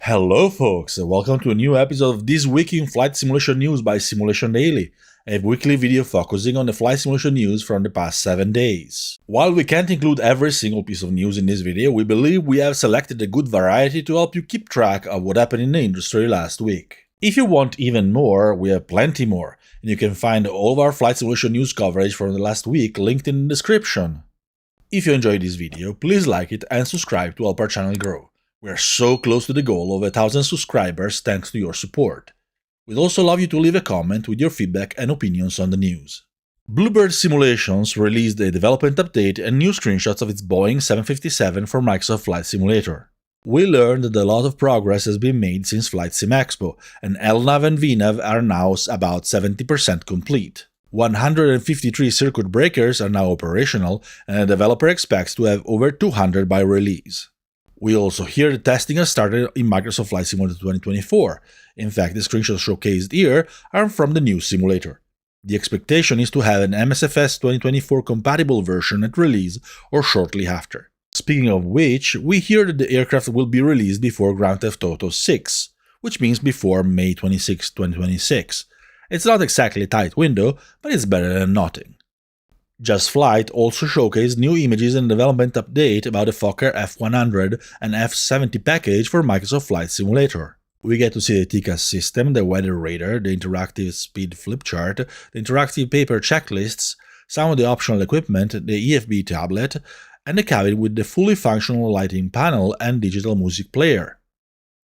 Hello folks, and welcome to a new episode of This Week in Flight Simulation News by Simulation Daily, a weekly video focusing on the flight simulation news from the past 7 days. While we can't include every single piece of news in this video, we believe we have selected a good variety to help you keep track of what happened in the industry last week. If you want even more, we have plenty more, and you can find all of our flight simulation news coverage from the last week linked in the description. If you enjoyed this video, please like it and subscribe to help our channel grow. We are so close to the goal of 1,000 subscribers thanks to your support. We'd also love you to leave a comment with your feedback and opinions on the news. Bluebird Simulations released a development update and new screenshots of its Boeing 757 for Microsoft Flight Simulator. We learned that a lot of progress has been made since Flight Sim Expo, and LNAV and VNAV are now about 70% complete. 153 circuit breakers are now operational, and the developer expects to have over 200 by release. We also hear the testing has started in Microsoft Flight Simulator 2024. In fact, the screenshots showcased here are from the new simulator. The expectation is to have an MSFS 2024 compatible version at release or shortly after. Speaking of which, we hear that the aircraft will be released before Grand Theft Auto 6, which means before May 26, 2026. It's not exactly a tight window, but it's better than nothing. Just Flight also showcased new images and development update about the Fokker F100 and F70 package for Microsoft Flight Simulator. We get to see the TCAS system, the weather radar, the interactive speed flip chart, the interactive paper checklists, some of the optional equipment, the EFB tablet, and the cabin with the fully functional lighting panel and digital music player.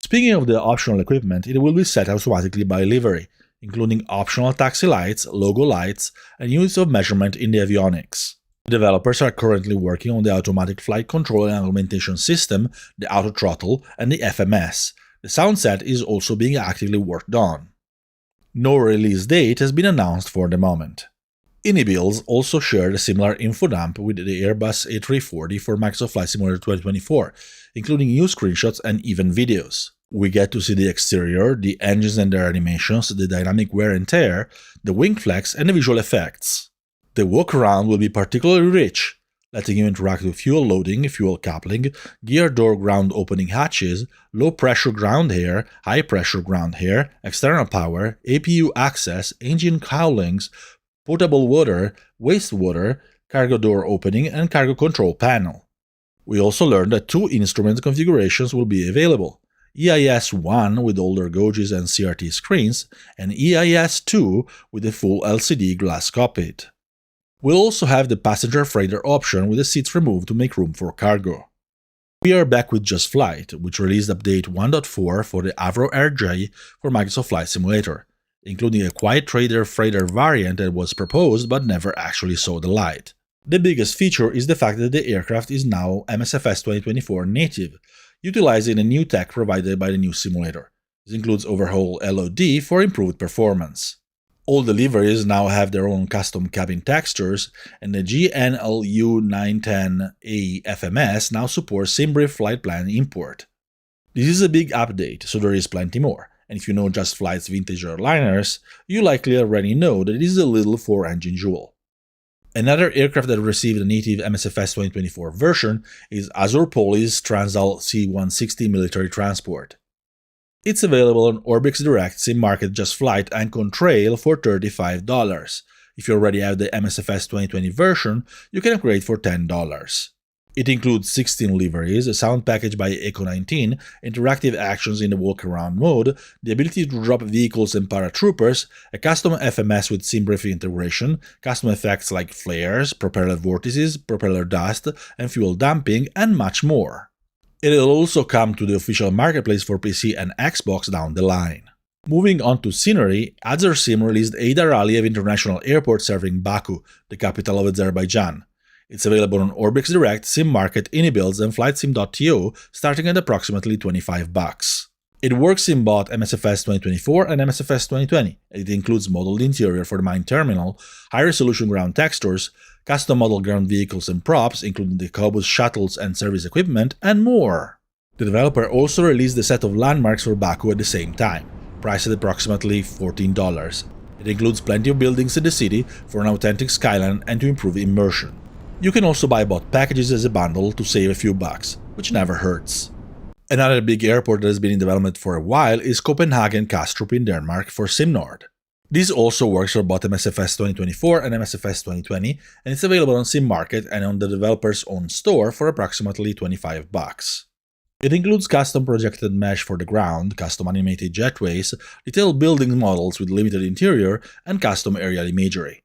Speaking of the optional equipment, it will be set automatically by livery, including optional taxi lights, logo lights, and units of measurement in the avionics. The developers are currently working on the automatic flight control and augmentation system, the auto throttle, and the FMS. The sound set is also being actively worked on. No release date has been announced for the moment. Inibuilds also shared a similar info dump with the Airbus A340 for Microsoft Flight Simulator 2024, including new screenshots and even videos. We get to see the exterior, the engines and their animations, the dynamic wear and tear, the wing flex, and the visual effects. The walk-around will be particularly rich, letting you interact with fuel loading, fuel coupling, gear door ground opening hatches, low-pressure ground air, high-pressure ground air, external power, APU access, engine cowlings, potable water, wastewater, cargo door opening, and cargo control panel. We also learned that 2 instrument configurations will be available: EIS-1 with older gauges and CRT screens, and EIS-2 with a full LCD glass cockpit. We'll also have the passenger freighter option with the seats removed to make room for cargo. We are back with Just Flight, which released update 1.4 for the Avro RJ for Microsoft Flight Simulator, including a quiet trader freighter variant that was proposed but never actually saw the light. The biggest feature is the fact that the aircraft is now MSFS 2024 native, utilizing a new tech provided by the new simulator. This includes overhaul LOD for improved performance. All deliveries now have their own custom cabin textures, and the GNLU910A FMS now supports SimBrief flight plan import. This is a big update, so there is plenty more, and if you know Just Flight's vintage airliners, you likely already know that it is a little 4-engine jewel. Another aircraft that received a native MSFS 2024 version is Azure Poly's Transall C-160 military transport. It's available on Orbix Direct, SimMarket, Just Flight, and Contrail for $35. If you already have the MSFS 2020 version, you can upgrade for $10. It includes 16 liveries, a sound package by Eco19, interactive actions in the walk-around mode, the ability to drop vehicles and paratroopers, a custom FMS with SimBrief integration, custom effects like flares, propeller vortices, propeller dust, and fuel dumping, and much more. It'll also come to the official marketplace for PC and Xbox down the line. Moving on to scenery, Azerzim released Heydar Aliyev International Airport serving Baku, the capital of Azerbaijan. It's available on Orbix Direct, SimMarket, Inibuilds, and FlightSim.to, starting at approximately $25. It works in both MSFS 2024 and MSFS 2020, and it includes modeled interior for the mine terminal, high-resolution ground textures, custom model ground vehicles and props, including the Cobus shuttles and service equipment, and more. The developer also released a set of landmarks for Baku at the same time, priced at approximately $14. It includes plenty of buildings in the city for an authentic skyline and to improve immersion. You can also buy both packages as a bundle to save a few bucks, which never hurts. Another big airport that has been in development for a while is Copenhagen Kastrup in Denmark for SimNord. This also works for both MSFS 2024 and MSFS 2020, and it's available on SimMarket and on the developer's own store for approximately $25. It includes custom projected mesh for the ground, custom animated jetways, detailed building models with limited interior, and custom aerial imagery.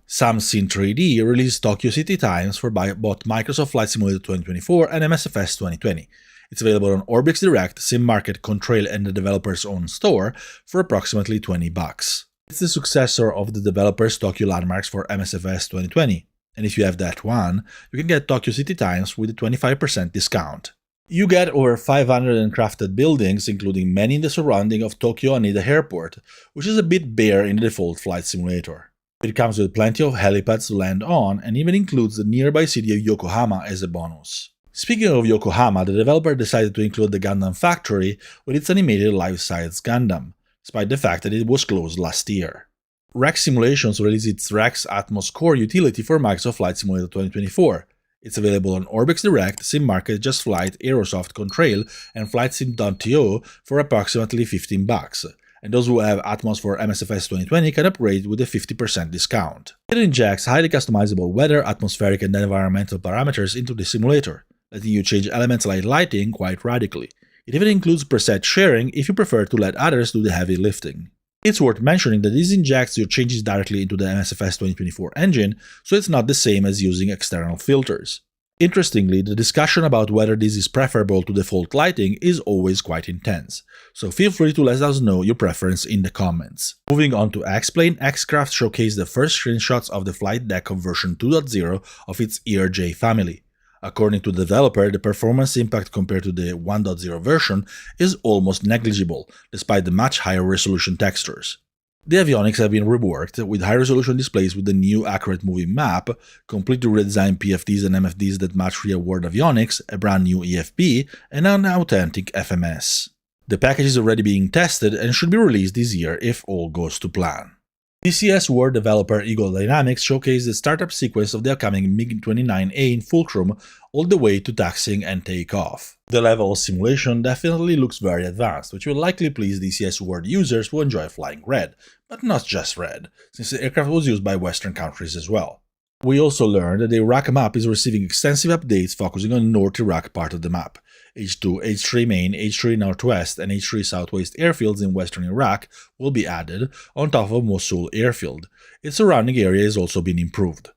SamSim 3D released Tokyo City Times for both Microsoft Flight Simulator 2024 and MSFS 2020. It's available on Orbix Direct, SimMarket, Contrail, and the developer's own store for approximately $20. It's the successor of the developer's Tokyo Landmarks for MSFS 2020, and if you have that one, you can get Tokyo City Times with a 25% discount. You get over 500 crafted buildings, including many in the surrounding of Tokyo Haneda Airport, which is a bit bare in the default flight simulator. It comes with plenty of helipads to land on and even includes the nearby city of Yokohama as a bonus. Speaking of Yokohama, the developer decided to include the Gundam factory with its animated life-size Gundam, despite the fact that it was closed last year. Rex Simulations released its Rex Atmos Core utility for Microsoft Flight Simulator 2024. It's available on Orbix Direct, SimMarket, Just Flight, Aerosoft, Contrail, and FlightSim.to for approximately $15. And those who have Atmos for MSFS 2020 can upgrade with a 50% discount. It injects highly customizable weather, atmospheric, and environmental parameters into the simulator, letting you change elements like lighting quite radically. It even includes preset sharing if you prefer to let others do the heavy lifting. It's worth mentioning that this injects your changes directly into the MSFS 2024 engine, so it's not the same as using external filters. Interestingly, the discussion about whether this is preferable to default lighting is always quite intense, so feel free to let us know your preference in the comments. Moving on to X-Plane, X-Craft showcased the first screenshots of the flight deck of version 2.0 of its ERJ family. According to the developer, the performance impact compared to the 1.0 version is almost negligible, despite the much higher resolution textures. The avionics have been reworked, with high-resolution displays with the new accurate moving map, completely redesigned PFDs and MFDs that match real-world avionics, a brand new EFP, and an authentic FMS. The package is already being tested and should be released this year if all goes to plan. DCS World developer Eagle Dynamics showcased the startup sequence of the upcoming MiG-29A in Fulcrum all the way to taxiing and takeoff. The level of simulation definitely looks very advanced, which will likely please DCS World users who enjoy flying red, but not just red, since the aircraft was used by Western countries as well. We also learned that the Iraq map is receiving extensive updates focusing on the North Iraq part of the map. H2, H3 Main, H3 Northwest, and H3 Southwest airfields in western Iraq will be added, on top of Mosul airfield. Its surrounding area has also been improved.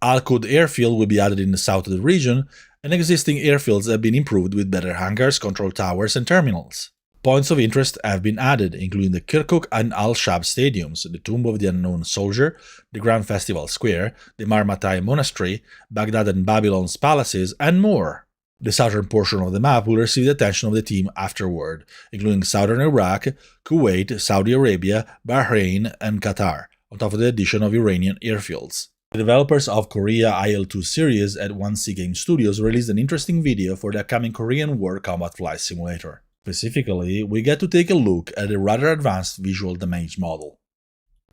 Al-Qud airfield will be added in the south of the region, and existing airfields have been improved with better hangars, control towers, and terminals. Points of interest have been added, including the Kirkuk and Al-Shab stadiums, the Tomb of the Unknown Soldier, the Grand Festival Square, the Marmatai Monastery, Baghdad and Babylon's palaces, and more. The southern portion of the map will receive the attention of the team afterward, including southern Iraq, Kuwait, Saudi Arabia, Bahrain, and Qatar, on top of the addition of Iranian airfields. The developers of Korea IL-2 series at 1C Game Studios released an interesting video for the upcoming Korean War Combat Flight Simulator. Specifically, we get to take a look at a rather advanced visual damage model.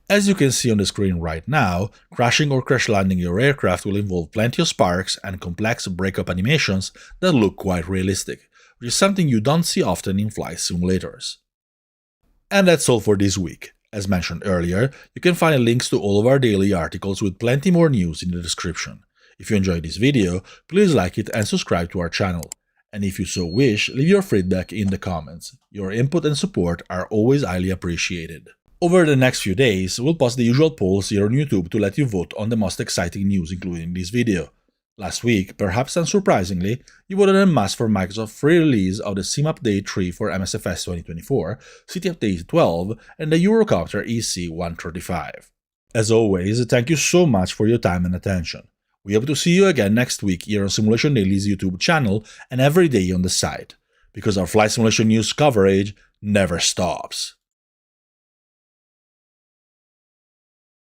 As you can see on the screen right now, crashing or crash landing your aircraft will involve plenty of sparks and complex breakup animations that look quite realistic, which is something you don't see often in flight simulators. And that's all for this week. As mentioned earlier, you can find links to all of our daily articles with plenty more news in the description. If you enjoyed this video, please like it and subscribe to our channel. And if you so wish, leave your feedback in the comments. Your input and support are always highly appreciated. Over the next few days, we'll post the usual polls here on YouTube to let you vote on the most exciting news included in this video. Last week, perhaps unsurprisingly, you voted en masse for Microsoft's free release of the Sim Update 3 for MSFS 2024, City Update 12, and the Eurocopter EC-135. As always, thank you so much for your time and attention. We hope to see you again next week here on Simulation Daily's YouTube channel and every day on the site, because our flight simulation news coverage never stops.